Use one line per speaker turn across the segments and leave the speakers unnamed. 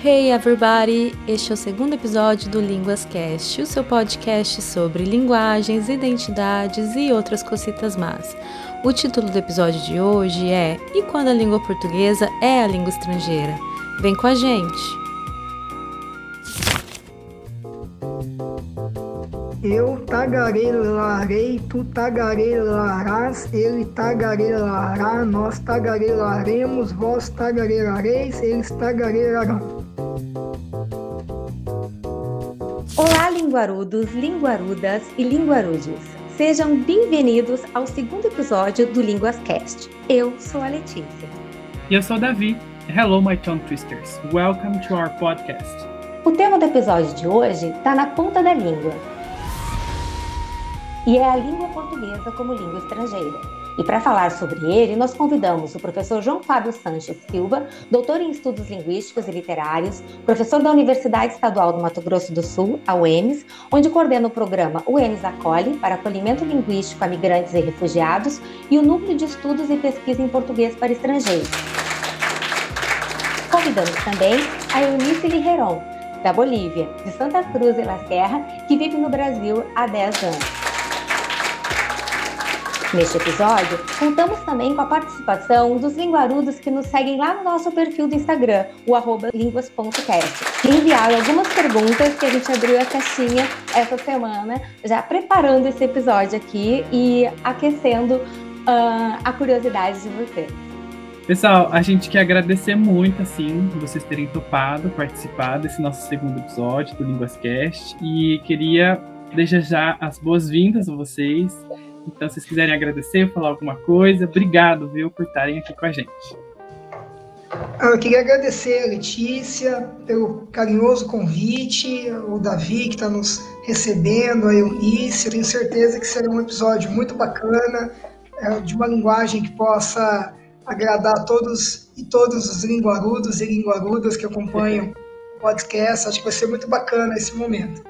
Hey everybody! Este é o segundo episódio do LinguasCast, o seu podcast sobre linguagens, identidades e outras cositas más. O título do episódio de hoje é E quando a língua portuguesa é a língua estrangeira? Vem com a gente!
Eu tagarelarei, tu tagarelarás, ele tagarelará, nós tagarelaremos, vós tagarelareis, eles tagarelarão.
Olá, linguarudos, linguarudas e linguarudes. Sejam bem-vindos ao segundo episódio do LinguasCast. Eu sou a Letícia.
E eu sou o Davi. Hello, my tongue twisters. Welcome to our podcast.
O tema do episódio de hoje está na ponta da língua. E é a língua portuguesa como língua estrangeira. E para falar sobre ele, nós convidamos o professor João Fábio Sanches Silva, doutor em Estudos Linguísticos e Literários, professor da Universidade Estadual do Mato Grosso do Sul, a UEMS, onde coordena o programa UEMS Acolhe para acolhimento linguístico a migrantes e refugiados e o Núcleo de Estudos e Pesquisa em Português para Estrangeiros. Convidamos também a Eunice Ligeron, da Bolívia, de Santa Cruz de la Sierra, que vive no Brasil há 10 anos. Neste episódio, contamos também com a participação dos linguarudos que nos seguem lá no nosso perfil do Instagram, o @linguas.cast, que enviaram algumas perguntas que a gente abriu a caixinha essa semana, já preparando esse episódio aqui e aquecendo a curiosidade de vocês.
Pessoal, a gente quer agradecer muito, assim, vocês terem topado participar desse nosso segundo episódio do LinguasCast e queria desejar as boas-vindas a vocês. Então, se vocês quiserem agradecer, falar alguma coisa, obrigado, viu, por estarem aqui com a gente.
Eu queria agradecer a Letícia pelo carinhoso convite, o Davi que está nos recebendo, a Eunice. Eu tenho certeza que será um episódio muito bacana, de uma linguagem que possa agradar a todos e todos os linguarudos e linguarudas que acompanham o podcast. Acho que vai ser muito bacana esse momento.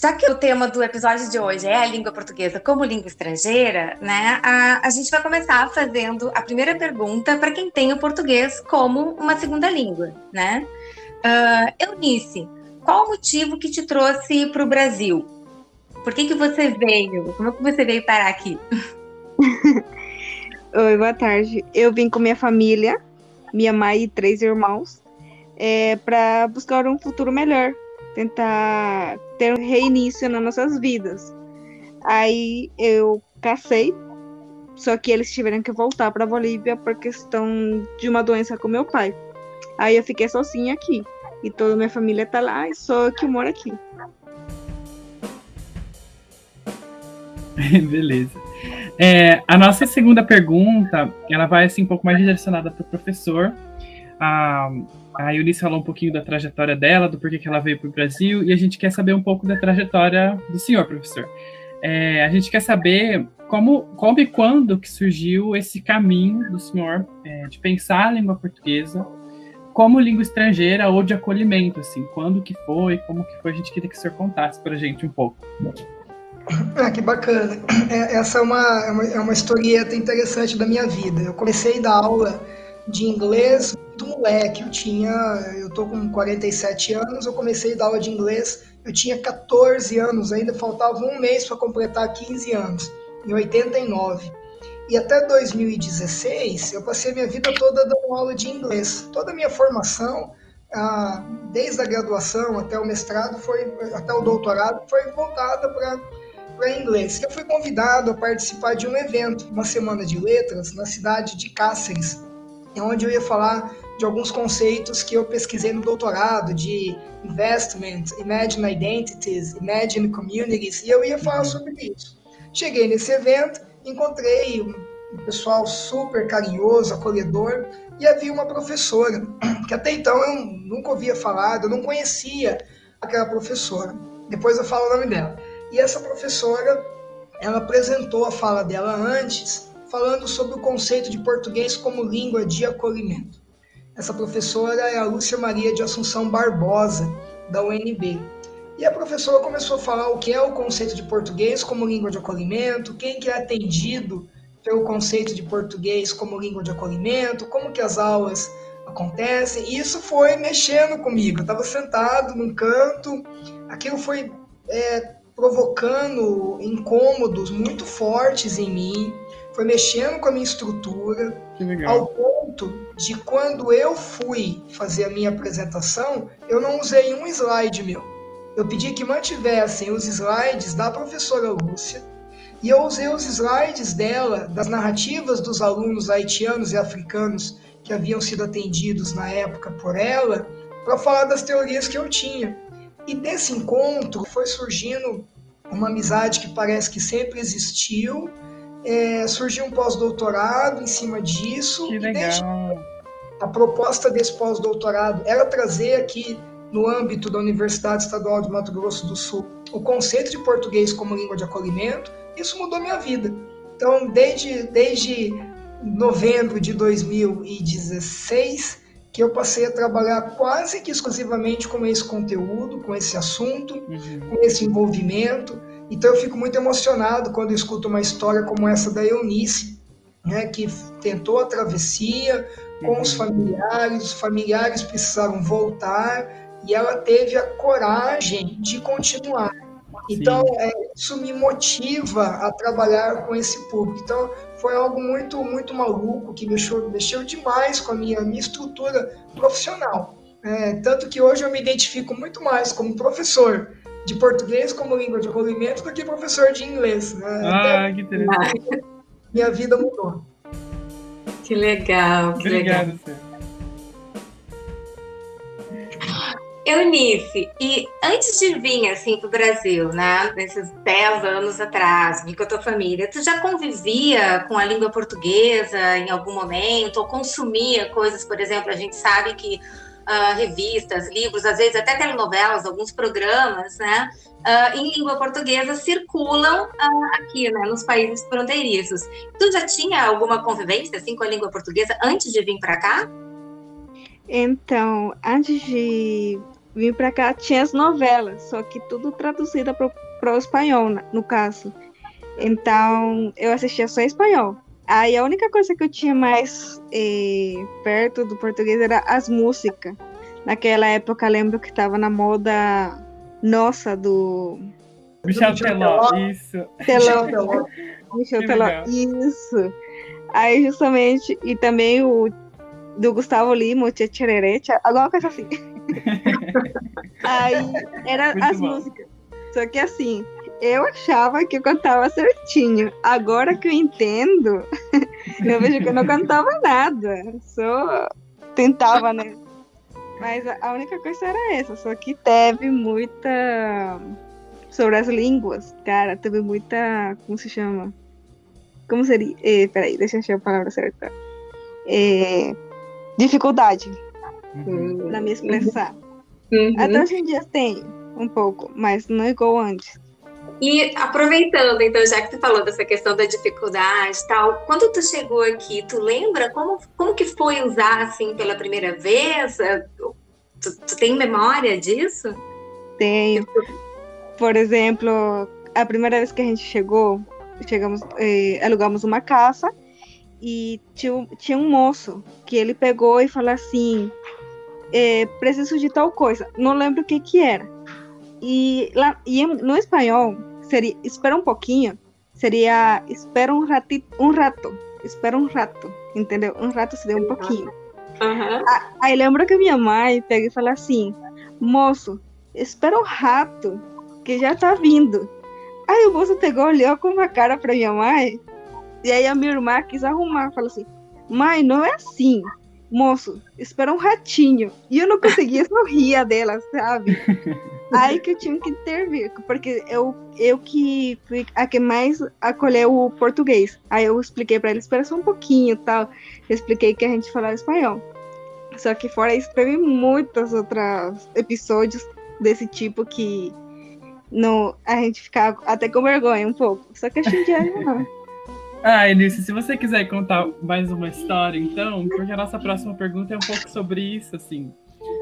Já que o tema do episódio de hoje é a língua portuguesa como língua estrangeira, né, a gente vai começar fazendo a primeira pergunta para quem tem o português como uma segunda língua, né? Eunice, qual o motivo que te trouxe para o Brasil? Por que você veio? Como que você veio parar aqui?
Oi, boa tarde. Eu vim com minha família, minha mãe e 3 irmãos, para buscar um futuro melhor. Tentar ter um reinício nas nossas vidas. Aí eu casei, só que eles tiveram que voltar para a Bolívia por questão de uma doença com meu pai. Aí eu fiquei sozinha aqui, e toda a minha família tá lá, e só eu que moro aqui.
Beleza. A nossa segunda pergunta, ela vai assim, um pouco mais direcionada para o professor. A Eunice falou um pouquinho da trajetória dela, do porquê que ela veio para o Brasil, e a gente quer saber um pouco da trajetória do senhor, professor. A gente quer saber como e quando que surgiu esse caminho do senhor de pensar a língua portuguesa como língua estrangeira ou de acolhimento, assim, quando que foi, como que foi, a gente queria que o senhor contasse para a gente um pouco.
Que bacana. Essa é uma historieta interessante da minha vida. Eu comecei a dar aula de inglês muito moleque. Eu tô com 47 anos, eu comecei a dar aula de inglês, eu tinha 14 anos, ainda faltava um mês para completar 15 anos, em 89. E até 2016, eu passei a minha vida toda dando aula de inglês. Toda a minha formação, desde a graduação até o mestrado, até o doutorado, foi voltada para inglês. Eu fui convidado a participar de um evento, uma semana de letras, na cidade de Cáceres, onde eu ia falar de alguns conceitos que eu pesquisei no doutorado, de investment, imagine identities, imagine communities, e eu ia falar sobre isso. Cheguei nesse evento, encontrei um pessoal super carinhoso, acolhedor, e havia uma professora, que até então eu nunca ouvia falar, eu não conhecia aquela professora. Depois eu falo o nome dela. E essa professora, ela apresentou a fala dela antes, falando sobre o conceito de português como língua de acolhimento. Essa professora é a Lúcia Maria de Assunção Barbosa, da UNB. E a professora começou a falar o que é o conceito de português como língua de acolhimento, quem que é atendido pelo conceito de português como língua de acolhimento, como que as aulas acontecem, e isso foi mexendo comigo. Eu estava sentado num canto, aquilo foi provocando incômodos muito fortes em mim, foi mexendo com a minha estrutura, ao ponto de quando eu fui fazer a minha apresentação, eu não usei um slide meu. Eu pedi que mantivessem os slides da professora Lúcia, e eu usei os slides dela, das narrativas dos alunos haitianos e africanos que haviam sido atendidos na época por ela, para falar das teorias que eu tinha. E desse encontro foi surgindo uma amizade que parece que sempre existiu, surgiu um pós-doutorado em cima disso.
Que legal.
A proposta desse pós-doutorado era trazer aqui, no âmbito da Universidade Estadual de Mato Grosso do Sul, o conceito de português como língua de acolhimento. Isso mudou minha vida. Então, desde novembro de 2016, que eu passei a trabalhar quase que exclusivamente com esse conteúdo, com esse assunto, com esse envolvimento. Então, eu fico muito emocionado quando eu escuto uma história como essa da Eunice, né, que tentou a travessia com os familiares precisaram voltar, e ela teve a coragem de continuar. Então, isso me motiva a trabalhar com esse público. Então, foi algo muito, muito maluco, que mexeu demais com a minha estrutura profissional. Tanto que hoje eu me identifico muito mais como professor de português como língua de acolhimento do que professor de inglês. Né?
Que interessante.
Minha vida mudou.
Que legal, que
Obrigado,
legal.
Cê.
Eunice, e antes de vir assim para o Brasil, né, nesses 10 anos atrás, vir com a tua família, tu já convivia com a língua portuguesa em algum momento, ou consumia coisas, por exemplo, a gente sabe que revistas, livros, às vezes até telenovelas, alguns programas, né, em língua portuguesa circulam aqui, né, nos países fronteiriços. Tu já tinha alguma convivência assim com a língua portuguesa antes de vir para cá?
Então, antes de vir para cá, tinha as novelas, só que tudo traduzida para o espanhol, no caso. Então, eu assistia só em espanhol. Aí, a única coisa que eu tinha mais perto do português era as músicas. Naquela época, lembro que estava na moda nossa do...
Michel Teló, isso.
Michel Teló, isso. Aí, justamente, e também o do Gustavo Lima, o Tchê Tchererê, alguma coisa assim. Aí era muito as bom. Músicas. Só que assim, eu achava que eu cantava certinho. Agora que eu entendo, eu vejo que eu não cantava nada. Só tentava, né? Mas a única coisa era essa. Só que teve muita... Sobre as línguas, cara, teve muita... Como se chama? Como seria? Peraí, deixa eu achar a palavra certa. Dificuldade na me expressar. Até hoje em dia tem um pouco, mas não igual antes.
E aproveitando, então, já que tu falou dessa questão da dificuldade e tal, quando tu chegou aqui, tu lembra como que foi usar, assim, pela primeira vez? Tu tem memória disso?
Tenho. Por exemplo, a primeira vez que a gente alugamos uma casa, e tinha um moço que ele pegou e falou assim, preciso de tal coisa, não lembro o que era. E no espanhol seria espera um pouquinho, seria espera um rato, espera um rato, entendeu? Um rato seria um pouquinho. Aí lembro que minha mãe pegou e falou assim, moço, espera um rato que já tá vindo. Aí o moço pegou, olhou com uma cara pra minha mãe. E aí a minha irmã quis arrumar, falou assim, mãe, não é assim, moço, espera um ratinho. E eu não conseguia sorrir dela, sabe? Aí que eu tinha que intervir, porque eu que fui a que mais acolheu o português. Aí eu expliquei pra ele, espera só um pouquinho, tal. Eu expliquei que a gente falava espanhol. Só que fora isso, teve muitos outros episódios desse tipo que a gente ficava até com vergonha um pouco. Só que hoje em dia não.
Eunice, se você quiser contar mais uma história, então, porque a nossa próxima pergunta é um pouco sobre isso, assim.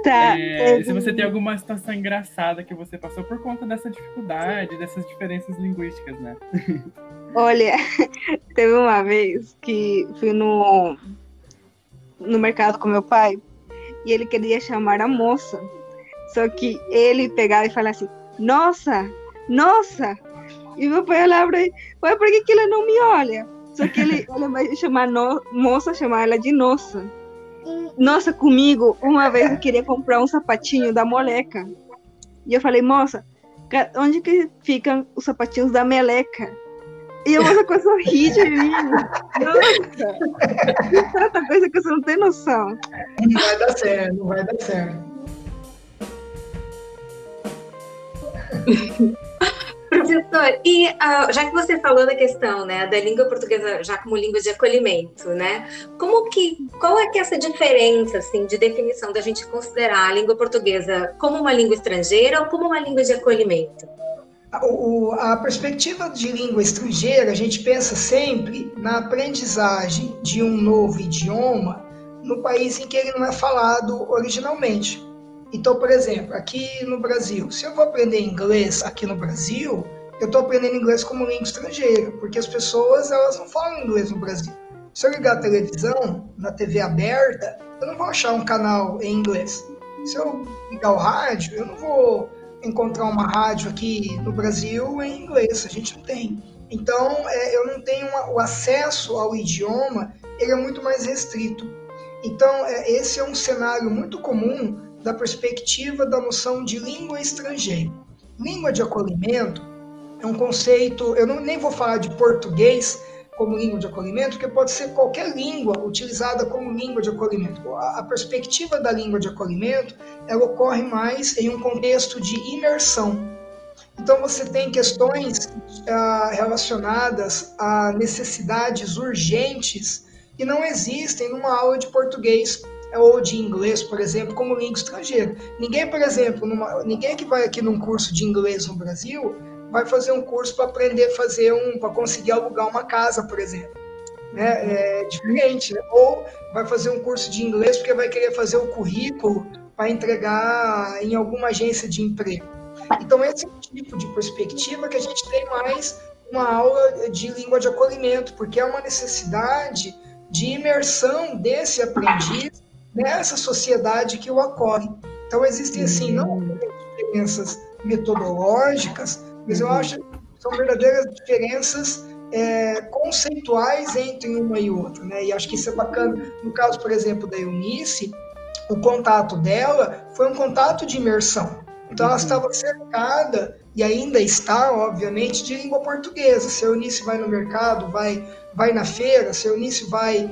Tá.
Se você tem alguma situação engraçada que você passou por conta dessa dificuldade, dessas diferenças linguísticas, né?
Olha, teve uma vez que fui no mercado com meu pai e ele queria chamar a moça. Só que ele pegava e falava assim, nossa, nossa. E meu pai olhava pra ele, pai, por que ela não me olha? Só que ele vai chamar moça, chamar ela de nossa. Nossa, comigo, uma vez eu queria comprar um sapatinho da moleca. E eu falei, moça, onde que ficam os sapatinhos da meleca? E a moça começou a rir de mim. Nossa, tanta coisa que você não tem noção.
Não vai dar certo, não vai dar certo.
Professor, e já que você falou da questão, né, da língua portuguesa já como língua de acolhimento, né, qual é que é essa diferença, assim, de definição da gente considerar a língua portuguesa como uma língua estrangeira ou como uma língua de acolhimento?
A perspectiva de língua estrangeira, a gente pensa sempre na aprendizagem de um novo idioma no país em que ele não é falado originalmente. Então, por exemplo, aqui no Brasil, se eu vou aprender inglês aqui no Brasil, eu estou aprendendo inglês como língua estrangeira, porque as pessoas elas não falam inglês no Brasil. Se eu ligar a televisão, na TV aberta, eu não vou achar um canal em inglês. Se eu ligar o rádio, eu não vou encontrar uma rádio aqui no Brasil em inglês, a gente não tem. Então, eu não tenho o acesso ao idioma, ele é muito mais restrito. Então, esse é um cenário muito comum da perspectiva da noção de língua estrangeira. Língua de acolhimento é um conceito, eu nem vou falar de português como língua de acolhimento, porque pode ser qualquer língua utilizada como língua de acolhimento. A perspectiva da língua de acolhimento, ela ocorre mais em um contexto de imersão. Então você tem questões relacionadas a necessidades urgentes que não existem numa aula de português ou de inglês, por exemplo, como língua estrangeira. Ninguém, por exemplo, ninguém que vai aqui num curso de inglês no Brasil vai fazer um curso para aprender a para conseguir alugar uma casa, por exemplo. É diferente, né? Ou vai fazer um curso de inglês porque vai querer fazer o currículo para entregar em alguma agência de emprego. Então, esse é o tipo de perspectiva que a gente tem mais uma aula de língua de acolhimento, porque é uma necessidade de imersão desse aprendiz nessa sociedade que o acolhe. Então, existem, assim, não diferenças metodológicas, mas eu acho que são verdadeiras diferenças conceituais entre uma e outra, né? E acho que isso é bacana. No caso, por exemplo, da Eunice, o contato dela foi um contato de imersão. Então, ela estava cercada, e ainda está, obviamente, de língua portuguesa. Se a Eunice vai no mercado, vai na feira, se a Eunice vai,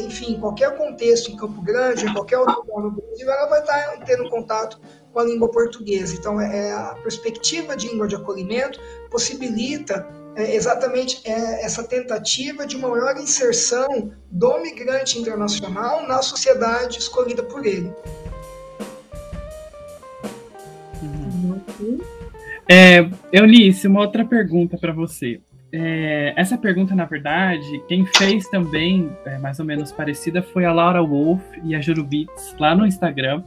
enfim, em qualquer contexto, em Campo Grande, em qualquer outro lugar no Brasil, ela vai estar tendo contato com a língua portuguesa. Então, a perspectiva de língua de acolhimento possibilita exatamente essa tentativa de uma maior inserção do migrante internacional na sociedade escolhida por ele.
Eunice, uma outra pergunta para você. Essa pergunta, na verdade, quem fez também, mais ou menos parecida, foi a Laura Wolf e a Jurubits, lá no Instagram.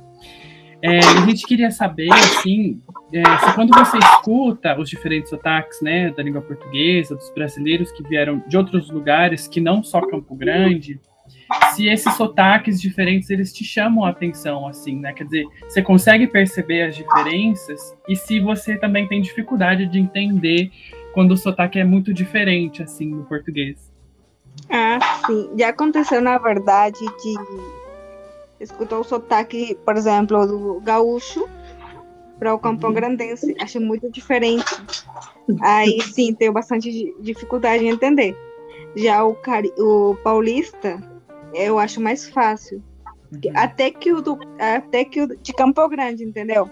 A gente queria saber, assim, se quando você escuta os diferentes sotaques, né, da língua portuguesa, dos brasileiros que vieram de outros lugares, que não só Campo Grande, se esses sotaques diferentes, eles te chamam a atenção, assim, né? Quer dizer, você consegue perceber as diferenças e se você também tem dificuldade de entender quando o sotaque é muito diferente, assim, no português.
Sim. Já aconteceu, na verdade, de escutar o sotaque, por exemplo, do gaúcho para o campograndense. Acho muito diferente. Aí, sim, tenho bastante dificuldade em entender. Já o paulista, eu acho mais fácil. Até que o de Campo Grande, entendeu?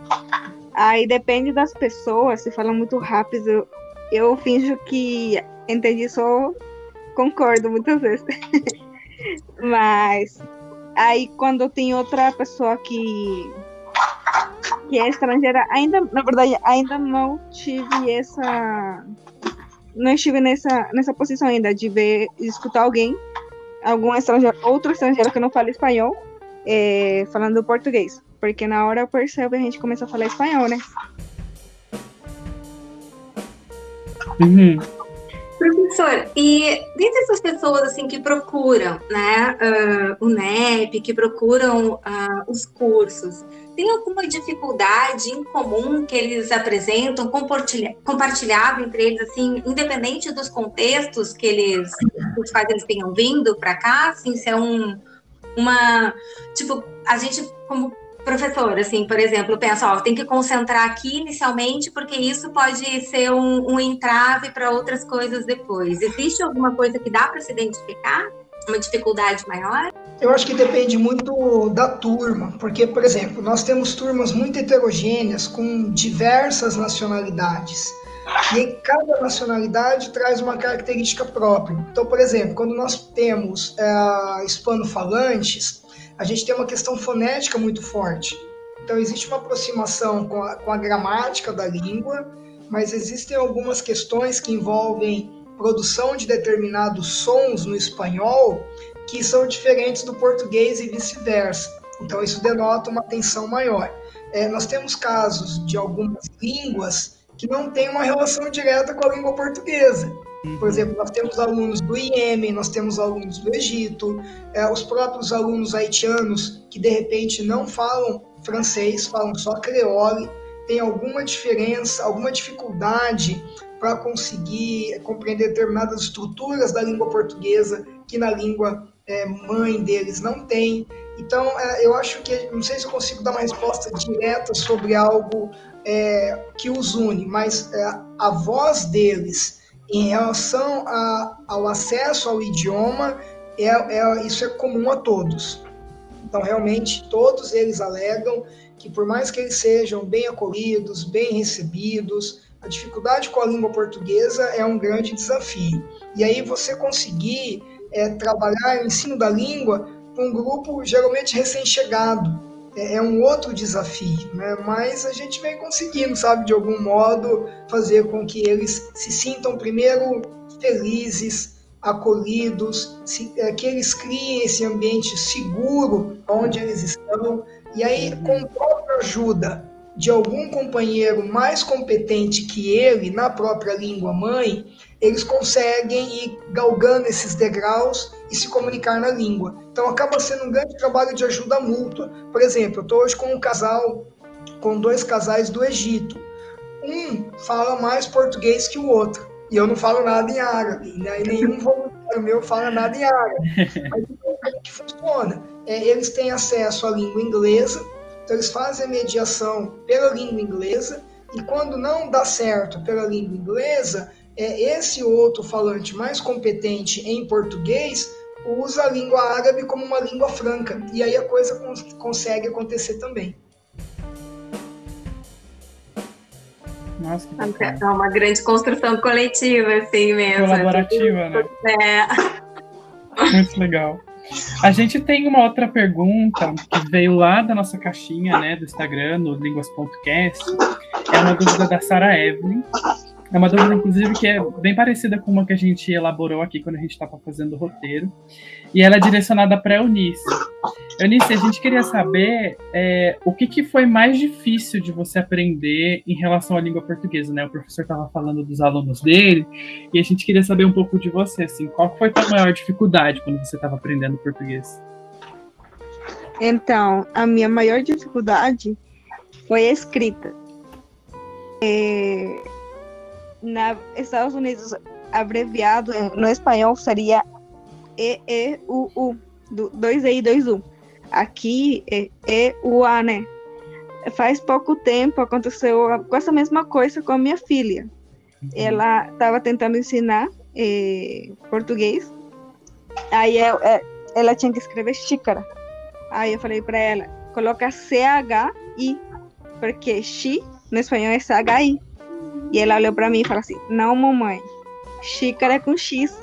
Aí depende das pessoas, se fala muito rápido, eu finjo que entendi, só concordo muitas vezes. Mas aí quando tem outra pessoa que é estrangeira, na verdade, ainda não estive nessa posição ainda de escutar algum estrangeiro, outro estrangeiro que não fala espanhol, falando português, porque na hora eu percebo, a gente começa a falar espanhol, né?
Professor, e dentre essas pessoas assim que procuram, né, o NEP, que procuram os cursos, tem alguma dificuldade em comum que eles apresentam, compartilhado entre eles, assim, independente dos contextos dos quais eles tenham vindo para cá, assim, se é tipo, a gente como professor, assim, por exemplo, pensa, tem que concentrar aqui inicialmente, porque isso pode ser um entrave para outras coisas depois. Existe alguma coisa que dá para se identificar? Uma dificuldade maior?
Eu acho que depende muito da turma, porque, por exemplo, nós temos turmas muito heterogêneas com diversas nacionalidades. E cada nacionalidade traz uma característica própria. Então, por exemplo, quando nós temos hispanofalantes, a gente tem uma questão fonética muito forte. Então, existe uma aproximação com a gramática da língua, mas existem algumas questões que envolvem produção de determinados sons no espanhol que são diferentes do português e vice-versa. Então, isso denota uma tensão maior. Nós temos casos de algumas línguas que não têm uma relação direta com a língua portuguesa. Por exemplo, nós temos alunos do Iêmen, nós temos alunos do Egito, os próprios alunos haitianos que, de repente, não falam francês, falam só creole, tem alguma diferença, alguma dificuldade para conseguir compreender determinadas estruturas da língua portuguesa que na língua mãe deles não tem. Então, eu acho que, não sei se eu consigo dar uma resposta direta sobre algo que os une, mas a voz deles em relação ao acesso ao idioma, isso é comum a todos. Então, realmente, todos eles alegam que, por mais que eles sejam bem acolhidos, bem recebidos, a dificuldade com a língua portuguesa é um grande desafio. E aí você conseguir trabalhar o ensino da língua com um grupo geralmente recém-chegado é um outro desafio, né? Mas a gente vem conseguindo, sabe, de algum modo, fazer com que eles se sintam primeiro felizes, acolhidos, que eles criem esse ambiente seguro onde eles estão, e aí, com a própria ajuda de algum companheiro mais competente que ele, na própria língua mãe, eles conseguem ir galgando esses degraus e se comunicar na língua. Então, acaba sendo um grande trabalho de ajuda mútua. Por exemplo, eu estou hoje com dois casais do Egito. Um fala mais português que o outro, e eu não falo nada em árabe, né? E nenhum voluntário meu fala nada em árabe. Mas como é que funciona? Eles têm acesso à língua inglesa, então eles fazem a mediação pela língua inglesa, e quando não dá certo pela língua inglesa, esse outro falante mais competente em português usa a língua árabe como uma língua franca, e aí a coisa consegue acontecer também.
Nossa, que bacana.
É uma grande construção coletiva, assim mesmo.
Colaborativa, né? Muito legal. A gente tem uma outra pergunta que veio lá da nossa caixinha, né, do Instagram, no linguas.cast. É uma dúvida da Sarah Evelyn. É uma dúvida, inclusive, que é bem parecida com uma que a gente elaborou aqui quando a gente estava fazendo o roteiro. E ela é direcionada para a Eunice. Eunice, a gente queria saber o que foi mais difícil de você aprender em relação à língua portuguesa, né? O professor estava falando dos alunos dele, e a gente queria saber um pouco de você, assim, qual foi a tua maior dificuldade quando você estava aprendendo português?
Então, a minha maior dificuldade foi a escrita. Nos Estados Unidos, abreviado no espanhol seria E-E-U-U, 2E e 2U. Aqui é E-U-A, né? Faz pouco tempo aconteceu com essa mesma coisa com a minha filha. Ela estava tentando ensinar português, aí ela tinha que escrever xícara. Aí eu falei para ela, coloca C-H-I, porque xi no espanhol é C-H-I. E ela olhou para mim e falou assim, não, mamãe, xícara é com X.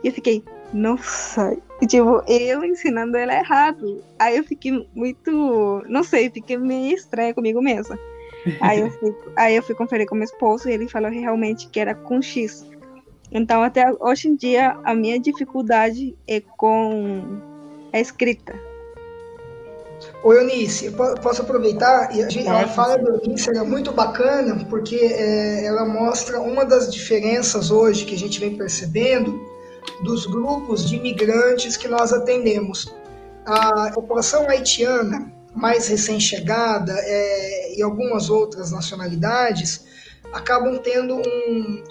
E eu fiquei, nossa, tipo, eu ensinando ela errado. Aí eu fiquei muito, não sei, fiquei meio estranha comigo mesma. Aí eu fui conferir com meu esposo e ele falou realmente que era com X. Então, até hoje em dia, a minha dificuldade é com a escrita.
Ô, Eunice, posso aproveitar? A fala da Eunice é muito bacana, porque ela mostra uma das diferenças hoje que a gente vem percebendo dos grupos de imigrantes que nós atendemos. A população haitiana, mais recém-chegada, e algumas outras nacionalidades, acabam tendo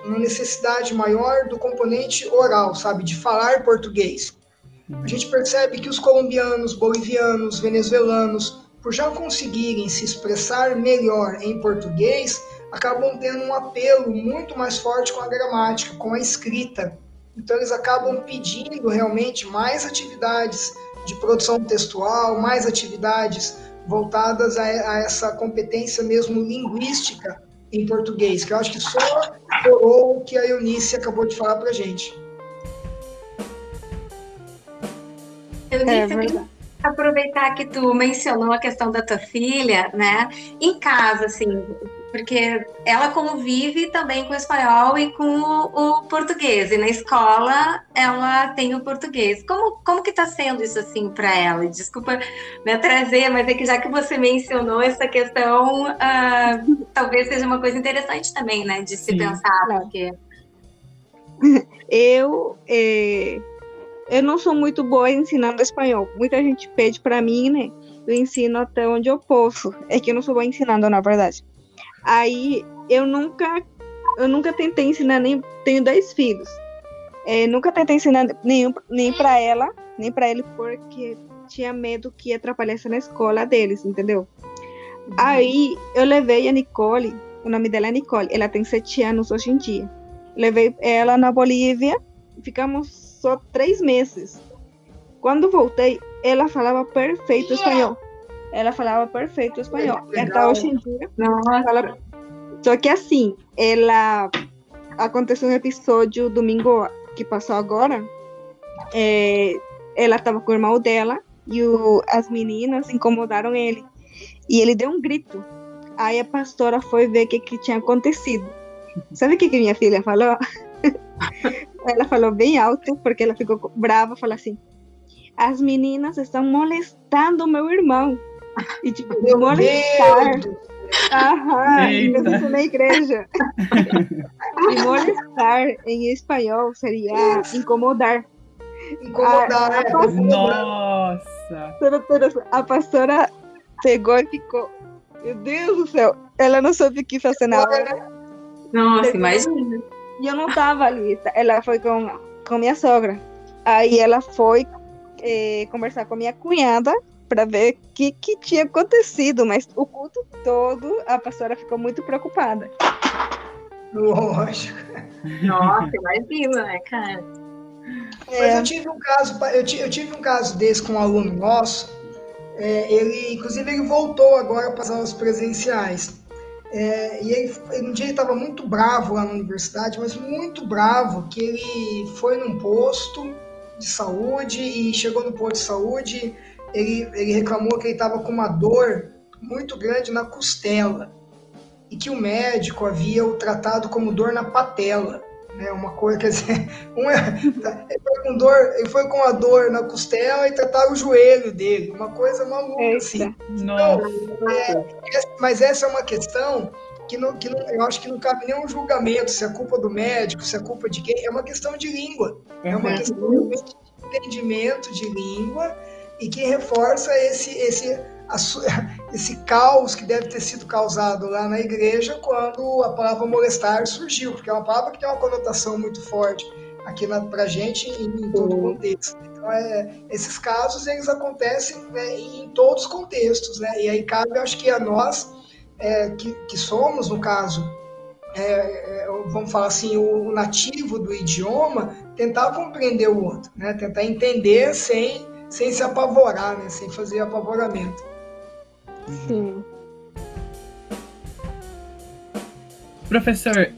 uma necessidade maior do componente oral, sabe, de falar português. A gente percebe que os colombianos, bolivianos, venezuelanos, por já conseguirem se expressar melhor em português, acabam tendo um apelo muito mais forte com a gramática, com a escrita. Então eles acabam pedindo realmente mais atividades de produção textual, mais atividades voltadas a essa competência mesmo linguística em português, que eu acho que só corou o que a Eunice acabou de falar para a gente.
Eunice, eu queria aproveitar que tu mencionou a questão da tua filha, né? Em casa, assim, porque ela convive também com o espanhol e com o português, e na escola ela tem o português. Como que está sendo isso assim para ela? Desculpa me atraser, mas é que já que você mencionou essa questão, talvez seja uma coisa interessante também, né, de se pensar, porque...
Eu não sou muito boa ensinando espanhol. Muita gente pede para mim, né? Eu ensino até onde eu posso. É que eu não sou boa ensinando, na verdade. Aí, eu nunca tentei ensinar, nem tenho 10 filhos. Nunca tentei ensinar nem para ela, nem para ele, porque tinha medo que atrapalhasse na escola deles, entendeu? Aí, eu levei a Nicole, o nome dela é Nicole, ela tem 7 anos hoje em dia. Levei ela na Bolívia, ficamos só 3 meses. Quando voltei, ela falava perfeito espanhol. Até hoje em dia, fala... Só que assim, aconteceu um episódio domingo que passou agora. Ela estava com o irmão dela e as meninas incomodaram ele. E ele deu um grito. Aí a pastora foi ver o que tinha acontecido. Sabe o que minha filha falou? Ela falou bem alto, porque ela ficou brava, falou assim: as meninas estão molestando meu irmão. E tipo, molestar. Isso na igreja. E molestar em espanhol seria incomodar.
Nossa!
A pastora pegou e ficou, meu Deus do céu, ela não soube o que fazer na hora.
Nossa, imagina.
E eu não estava ali, ela foi com minha sogra. Aí ela foi conversar com minha cunhada para ver o que tinha acontecido, mas o culto todo a pastora ficou muito preocupada.
Lógico.
Nossa, imagina, né, cara?
Mas eu tive um caso desse com um aluno nosso. Inclusive ele voltou agora para as aulas presenciais. Um dia ele estava muito bravo lá na universidade, mas muito bravo, que ele foi num posto de saúde e chegou no posto de saúde, ele reclamou que ele estava com uma dor muito grande na costela e que o médico havia o tratado como dor na patela. Uma coisa, quer dizer, ele foi com a dor na costela e trataram o joelho dele, uma coisa maluca, assim. Então, mas essa é uma questão que eu acho que não cabe nenhum julgamento, se é culpa do médico, se é culpa de quem, é uma questão de língua, é uma questão de entendimento de língua e que reforça esse caos que deve ter sido causado lá na igreja quando a palavra molestar surgiu, porque é uma palavra que tem uma conotação muito forte aqui pra gente em todo o contexto. Então, esses casos, eles acontecem, né, em todos os contextos, né? E aí cabe, acho que a nós, que somos, no caso, vamos falar assim, o nativo do idioma, tentar compreender o outro, né? Tentar entender sem se apavorar, né? Sem fazer apavoramento.
Sim.
Professor,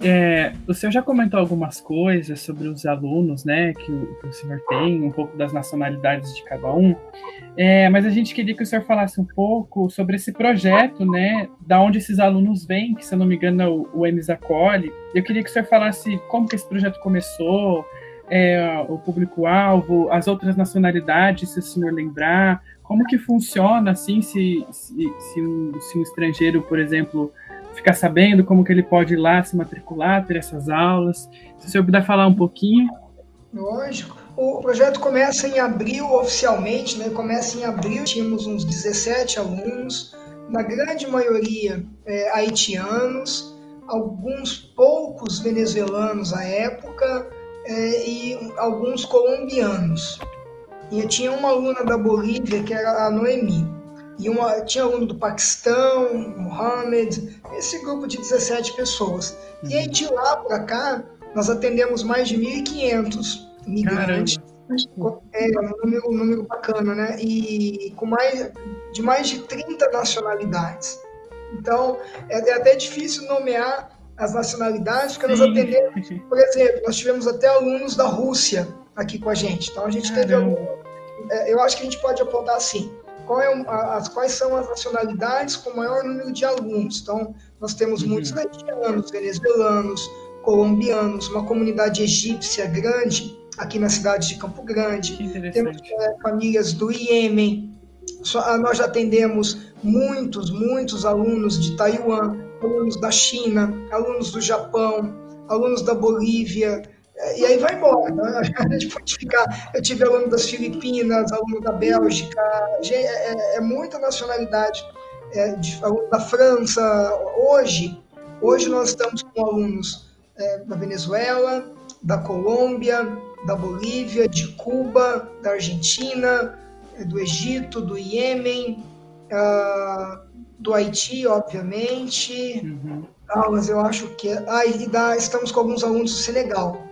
o senhor já comentou algumas coisas sobre os alunos, né, que o senhor tem, um pouco das nacionalidades de cada um, mas a gente queria que o senhor falasse um pouco sobre esse projeto, né, da onde esses alunos vêm, que, se eu não me engano, o EMS acolhe. Eu queria que o senhor falasse como que esse projeto começou, o público-alvo, as outras nacionalidades, se o senhor lembrar, como que funciona, assim, se um estrangeiro, por exemplo, ficar sabendo como que ele pode ir lá se matricular, ter essas aulas? Se o senhor puder falar um pouquinho.
Lógico. O projeto começa em abril oficialmente, né? Começa em abril, tínhamos uns 17 alunos, na grande maioria haitianos, alguns poucos venezuelanos à época e alguns colombianos. E eu tinha uma aluna da Bolívia, que era a Noemi, e tinha aluno do Paquistão, Mohamed, esse grupo de 17 pessoas. E aí de lá para cá, nós atendemos mais de 1.500 imigrantes. Um número bacana, né? E com mais de 30 nacionalidades. Então, é até difícil nomear as nacionalidades, porque nós atendemos, por exemplo, nós tivemos até alunos da Rússia aqui com a gente. Então, a gente teve eu acho que a gente pode apontar assim, quais são as nacionalidades com o maior número de alunos. Então, nós temos muitos haitianos, venezuelanos, colombianos, uma comunidade egípcia grande aqui na cidade de Campo Grande. Temos famílias do Iêmen. Nós já atendemos muitos alunos de Taiwan, alunos da China, alunos do Japão, alunos da Bolívia, e aí vai embora. Né? A gente pode ficar. Eu tive aluno das Filipinas, aluno da Bélgica, muita nacionalidade, aluno da França. Hoje nós estamos com alunos da Venezuela, da Colômbia, da Bolívia, de Cuba, da Argentina, do Egito, do Iêmen, do Haiti, obviamente. Mas eu acho que estamos com alguns alunos do Senegal.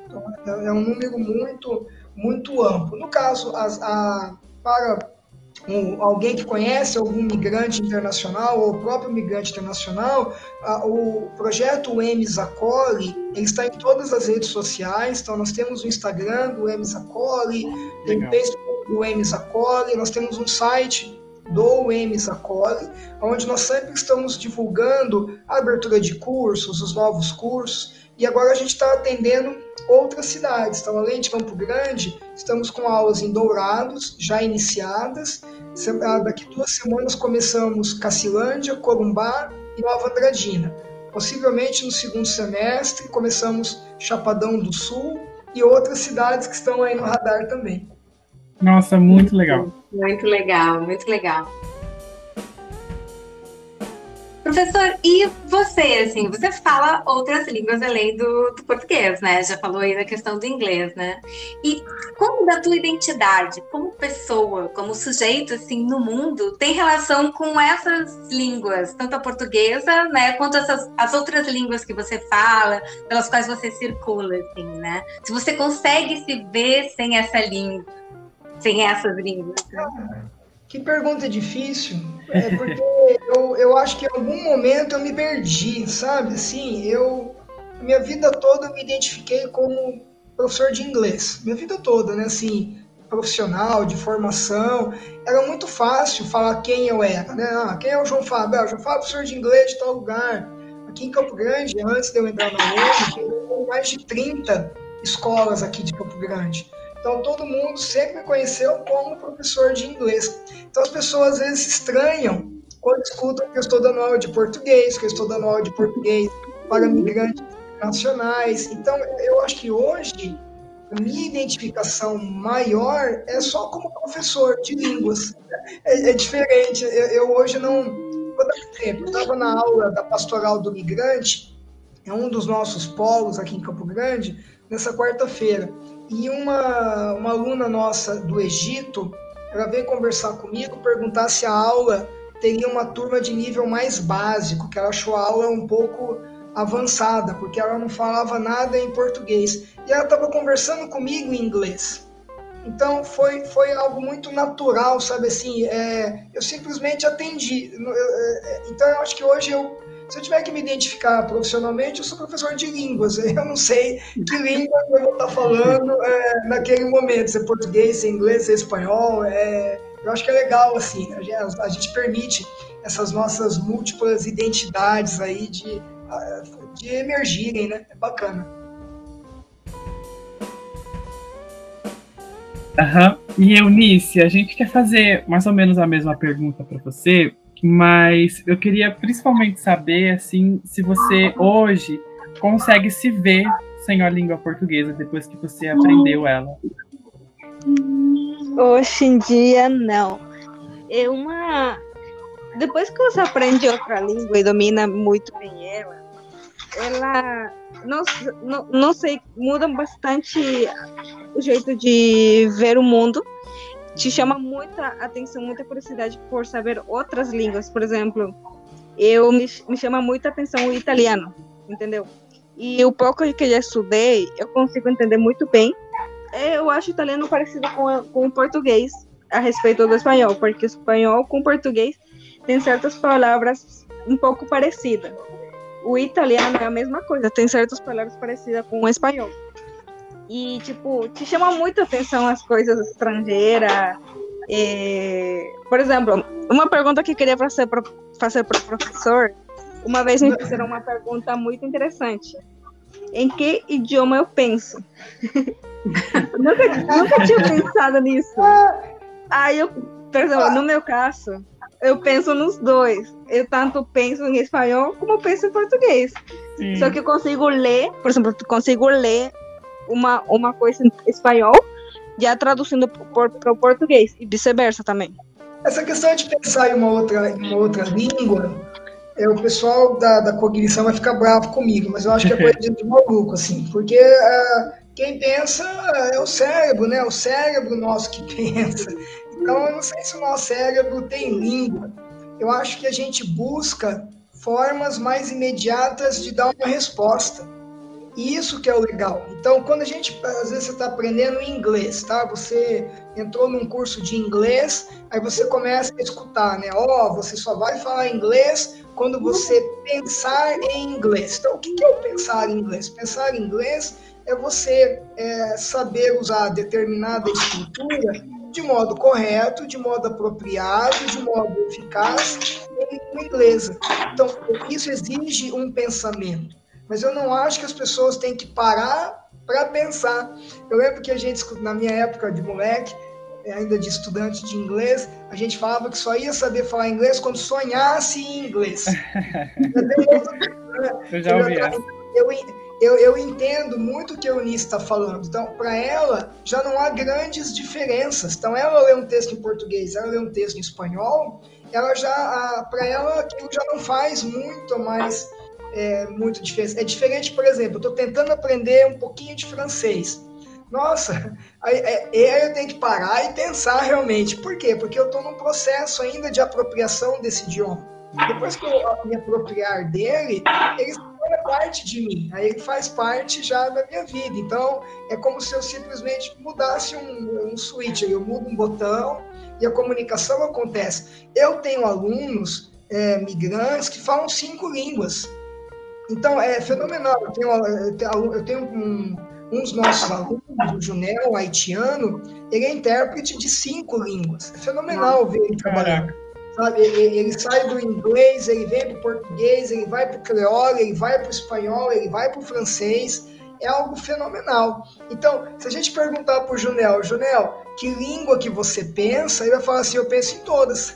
Então, é um número muito amplo. No caso, para alguém que conhece algum migrante internacional ou o próprio migrante internacional, o projeto EMS Acolhe, ele está em todas as redes sociais. Então, nós temos o Instagram do EMS Acolhe, tem o Facebook do EMS Acolhe, nós temos um site do EMS Acolhe, onde nós sempre estamos divulgando a abertura de cursos, os novos cursos, e agora a gente está atendendo outras cidades. Então, além de Campo Grande, estamos com aulas em Dourados, já iniciadas. Daqui 2 semanas começamos Cacilândia, Corumbá e Nova Andradina. Possivelmente no segundo semestre começamos Chapadão do Sul e outras cidades que estão aí no radar também.
Nossa, muito legal.
Muito legal, muito legal. Professor, e você, assim, você fala outras línguas além do português, né? Já falou aí da questão do inglês, né? E como da tua identidade, como pessoa, como sujeito, assim, no mundo, tem relação com essas línguas, tanto a portuguesa, né, quanto as outras línguas que você fala, pelas quais você circula, assim, né? Se você consegue se ver sem essa língua, sem essas línguas, né?
Que pergunta difícil, porque eu acho que em algum momento eu me perdi, sabe? Assim, minha vida toda eu me identifiquei como professor de inglês, minha vida toda, né? Assim, profissional, de formação, era muito fácil falar quem eu era, né? Quem é o João Fábio? João Fábio, professor de inglês de tal lugar. Aqui em Campo Grande, antes de eu entrar na UEM, tem mais de 30 escolas aqui de Campo Grande. Então, todo mundo sempre me conheceu como professor de inglês. Então, as pessoas às vezes estranham quando escutam que eu estou dando aula de português, para migrantes internacionais. Então, eu acho que hoje, a minha identificação maior é só como professor de línguas. É diferente. Eu hoje não... Vou dar um exemplo. Eu estava na aula da Pastoral do Migrante, é um dos nossos polos aqui em Campo Grande, nessa quarta-feira. E uma aluna nossa do Egito, ela veio conversar comigo, perguntar se a aula teria uma turma de nível mais básico, que ela achou a aula um pouco avançada, porque ela não falava nada em português. E ela estava conversando comigo em inglês. Então, foi algo muito natural, sabe assim? Eu simplesmente atendi. Então, eu acho que hoje se eu tiver que me identificar profissionalmente, eu sou professor de línguas. Eu não sei que língua eu vou estar falando naquele momento, se é português, se é inglês, se é espanhol. Eu acho que é legal, assim, a gente permite essas nossas múltiplas identidades aí de emergirem, né? É bacana.
E Eunice, a gente quer fazer mais ou menos a mesma pergunta para você, mas eu queria principalmente saber, assim, se você hoje consegue se ver sem a língua portuguesa depois que você aprendeu ela.
Hoje em dia, não. Depois que você aprende outra língua e domina muito bem ela não sei, muda bastante o jeito de ver o mundo. Te chama muita atenção, muita curiosidade por saber outras línguas. Por exemplo, me chama muita atenção o italiano, entendeu? E o pouco que eu já estudei, eu consigo entender muito bem. Eu acho o italiano parecido com o português a respeito do espanhol, porque o espanhol com o português tem certas palavras um pouco parecidas. O italiano é a mesma coisa, tem certas palavras parecidas com o espanhol. E, tipo, te chama muita atenção as coisas estrangeiras. Por exemplo, uma pergunta que eu queria fazer para o professor, uma vez me fizeram uma pergunta muito interessante. Em que idioma eu penso? nunca tinha pensado nisso. Aí por exemplo, no meu caso, eu penso nos dois. Eu tanto penso em espanhol como penso em português. Sim. Só que eu consigo ler, por exemplo, uma coisa em espanhol, já traduzindo para o português, e vice-versa também.
Essa questão de pensar em uma outra língua, o pessoal da cognição vai ficar bravo comigo, mas eu acho que é coisa de maluco, assim, porque quem pensa é o cérebro, né? O cérebro nosso que pensa. Então, eu não sei se o nosso cérebro tem língua. Eu acho que a gente busca formas mais imediatas de dar uma resposta. E isso que é o legal. Então, quando às vezes você está aprendendo inglês, tá? Você entrou num curso de inglês, aí você começa a escutar, né? Você só vai falar inglês quando você pensar em inglês. Então, o que é o pensar em inglês? Pensar em inglês é você saber usar determinada estrutura de modo correto, de modo apropriado, de modo eficaz em língua inglesa. Então, isso exige um pensamento. Mas eu não acho que as pessoas têm que parar para pensar. Eu lembro que na minha época de moleque, ainda de estudante de inglês, a gente falava que só ia saber falar inglês quando sonhasse em inglês.
Eu já ouvi essa.
Eu entendo muito o que a Eunice está falando. Então, para ela, já não há grandes diferenças. Então, ela lê um texto em português, ela lê um texto em espanhol, para ela aquilo já não faz muito mais... muito diferente. É diferente, por exemplo, eu estou tentando aprender um pouquinho de francês. Nossa, aí eu tenho que parar e pensar realmente. Por quê? Porque eu estou num processo ainda de apropriação desse idioma. Depois que eu me apropriar dele, ele se torna parte de mim. Aí ele faz parte já da minha vida. Então, é como se eu simplesmente mudasse um switch. Eu mudo um botão e a comunicação acontece. Eu tenho alunos migrantes que falam 5 línguas. Então, é fenomenal. Eu tenho um dos nossos alunos, o Junel, haitiano, ele é intérprete de 5 línguas. É fenomenal ver ele trabalhar. Sabe? Ele sai do inglês, ele vem para o português, ele vai para o creole, ele vai para o espanhol, ele vai para o francês. É algo fenomenal. Então, se a gente perguntar para o Junel, que língua que você pensa? Ele vai falar assim, eu penso em todas.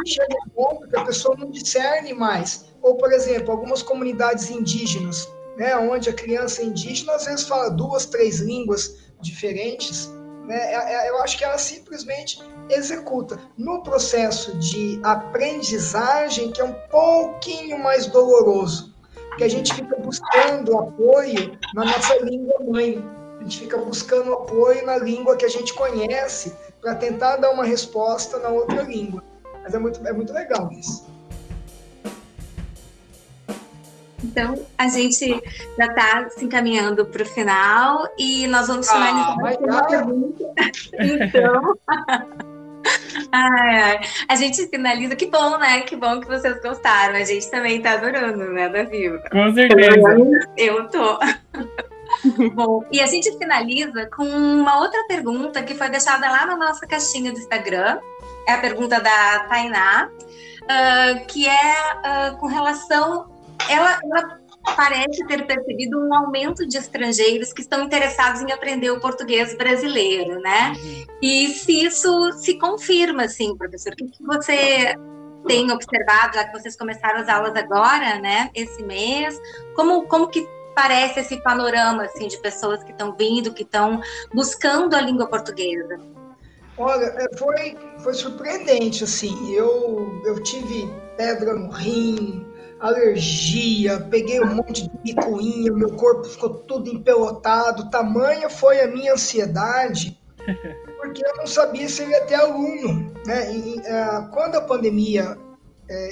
Chega um ponto que a pessoa não discerne mais. Ou, por exemplo, algumas comunidades indígenas, né, onde a criança indígena às vezes fala 2, 3 línguas diferentes, né, eu acho que ela simplesmente executa. No processo de aprendizagem, que é um pouquinho mais doloroso, porque a gente fica buscando apoio na nossa língua mãe, a gente fica buscando apoio na língua que a gente conhece para tentar dar uma resposta na outra língua. Mas é muito legal isso.
Então, a gente já está se encaminhando para o final e nós vamos finalizar com uma pergunta. Então, a gente finaliza. Que bom, né? Que bom que vocês gostaram. A gente também está adorando, né, Davi?
Com certeza.
Eu tô. Bom, e a gente finaliza com uma outra pergunta que foi deixada lá na nossa caixinha do Instagram. É a pergunta da Tainá, que é com relação... Ela parece ter percebido um aumento de estrangeiros que estão interessados em aprender o português brasileiro, né? E se isso se confirma, assim, professor, o que você tem observado, já que vocês começaram as aulas agora, né, esse mês, como que parece esse panorama, assim, de pessoas que estão vindo, que estão buscando a língua portuguesa?
Olha, foi surpreendente, assim, eu tive pedra no rim, alergia, peguei um monte de picuinha, meu corpo ficou tudo empelotado, tamanha foi a minha ansiedade, porque eu não sabia se eu ia ter aluno, né? Quando a pandemia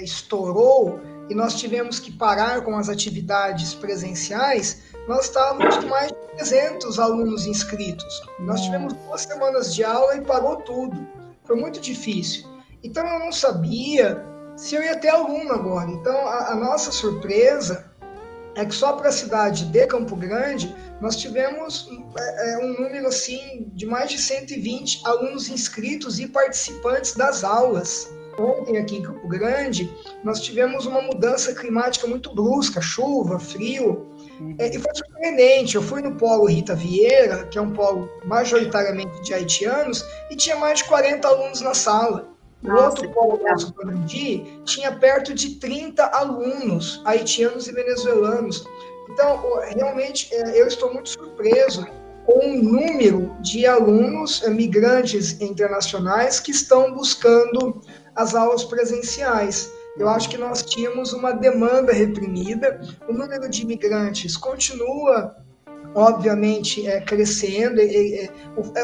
estourou e nós tivemos que parar com as atividades presenciais, nós estávamos com mais de 300 alunos inscritos. Nós tivemos 2 semanas de aula e parou tudo. Foi muito difícil. Então eu não sabia se eu ia ter aluno agora. Então a nossa surpresa é que só para a cidade de Campo Grande nós tivemos um número assim de mais de 120 alunos inscritos e participantes das aulas. Ontem aqui em Campo Grande nós tivemos uma mudança climática muito brusca, chuva, frio, e foi surpreendente. Eu fui no polo Rita Vieira, que é um polo majoritariamente de haitianos, e tinha mais de 40 alunos na sala. O outro polo nosso Grandi tinha perto de 30 alunos haitianos e venezuelanos. Então, realmente, eu estou muito surpreso com o número de alunos migrantes internacionais que estão buscando as aulas presenciais. Eu acho que nós tínhamos uma demanda reprimida, o número de imigrantes continua, obviamente, crescendo,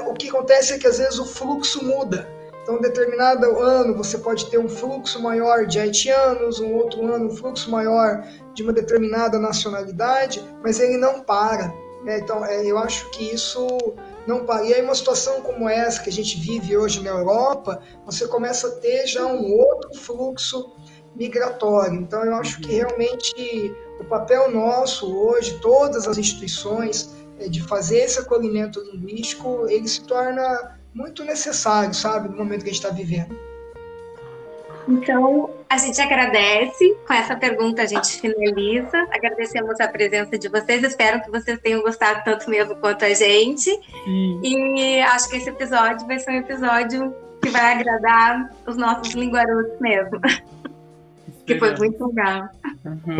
o que acontece é que às vezes o fluxo muda. Então, em determinado ano, você pode ter um fluxo maior de haitianos, um outro ano um fluxo maior de uma determinada nacionalidade, mas ele não para, né? Então, eu acho que isso não para. E aí, uma situação como essa que a gente vive hoje na Europa, você começa a ter já um outro fluxo migratório. Então, eu acho que realmente o papel nosso hoje, todas as instituições, de fazer esse acolhimento linguístico, ele se torna muito necessário, sabe, no momento que a gente está vivendo.
Então, a gente agradece. Com essa pergunta, a gente finaliza. Agradecemos a presença de vocês. Espero que vocês tenham gostado tanto mesmo quanto a gente. E acho que esse episódio vai ser um episódio que vai agradar os nossos linguarudos mesmo. Que foi muito legal.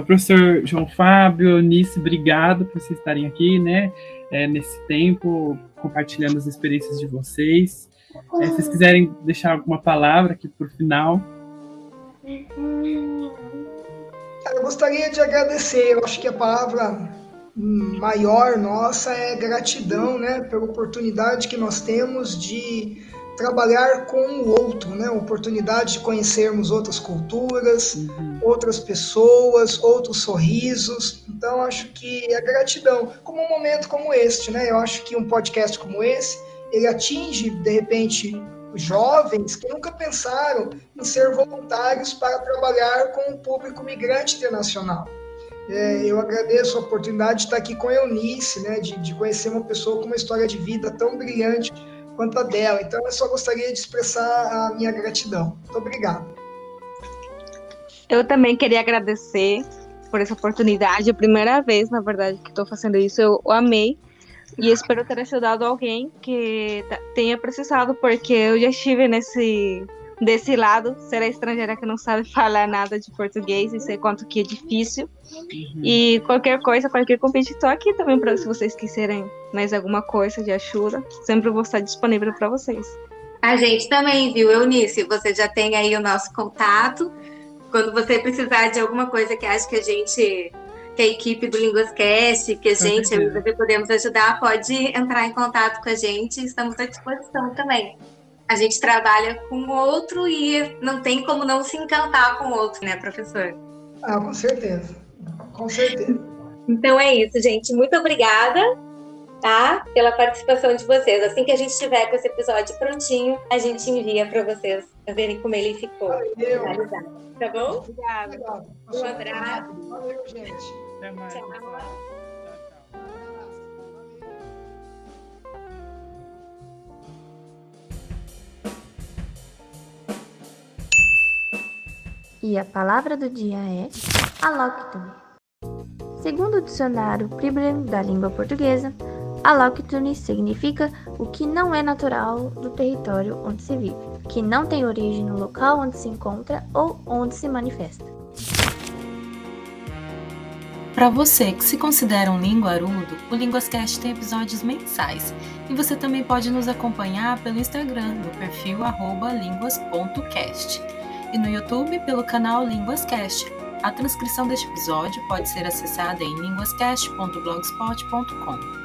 Professor João Fábio, Eunice, obrigado por vocês estarem aqui, né? Nesse tempo, compartilhando as experiências de vocês. Se vocês quiserem deixar alguma palavra aqui por final.
Eu gostaria de agradecer. Eu acho que a palavra maior nossa é gratidão, né? Pela oportunidade que nós temos de trabalhar com o outro, né? Oportunidade de conhecermos outras culturas, outras pessoas, outros sorrisos. Então, acho que é gratidão. Como um momento como este, né? Eu acho que um podcast como esse, ele atinge, de repente, jovens que nunca pensaram em ser voluntários para trabalhar com o público migrante internacional. Eu agradeço a oportunidade de estar aqui com a Eunice, né? De conhecer uma pessoa com uma história de vida tão brilhante quanto a dela. Então, eu só gostaria de expressar a minha gratidão. Muito obrigado.
Eu também queria agradecer por essa oportunidade. É a primeira vez, na verdade, que estou fazendo isso. Eu amei e espero ter ajudado alguém que tenha precisado, porque eu já estive desse lado, ser a estrangeira que não sabe falar nada de português e sei quanto que é difícil. E qualquer coisa, qualquer convite, estou aqui também para se vocês quiserem mais alguma coisa de ajuda, sempre vou estar disponível para vocês.
A gente também, viu, Eunice? Você já tem aí o nosso contato. Quando você precisar de alguma coisa que acha que a equipe do LinguasCast, que a gente podemos ajudar, pode entrar em contato com a gente, estamos à disposição também. A gente trabalha com o outro e não tem como não se encantar com o outro, né, professor?
Com certeza. Com certeza.
Então é isso, gente. Muito obrigada, tá? Pela participação de vocês. Assim que a gente estiver com esse episódio prontinho, a gente envia para vocês verem como ele ficou.
Valeu.
Tá bom?
Obrigada.
Um abraço.
Valeu, gente.
Até mais.
Tchau.
E a palavra do dia é alóctone.
Segundo o dicionário Priblem da língua portuguesa, alóctone significa o que não é natural do território onde se vive, que não tem origem no local onde se encontra ou onde se manifesta.
Para você que se considera um linguarudo, o LinguasCast tem episódios mensais e você também pode nos acompanhar pelo Instagram, no perfil @linguas.cast e no YouTube pelo canal LinguasCast. A transcrição deste episódio pode ser acessada em linguascast.blogspot.com.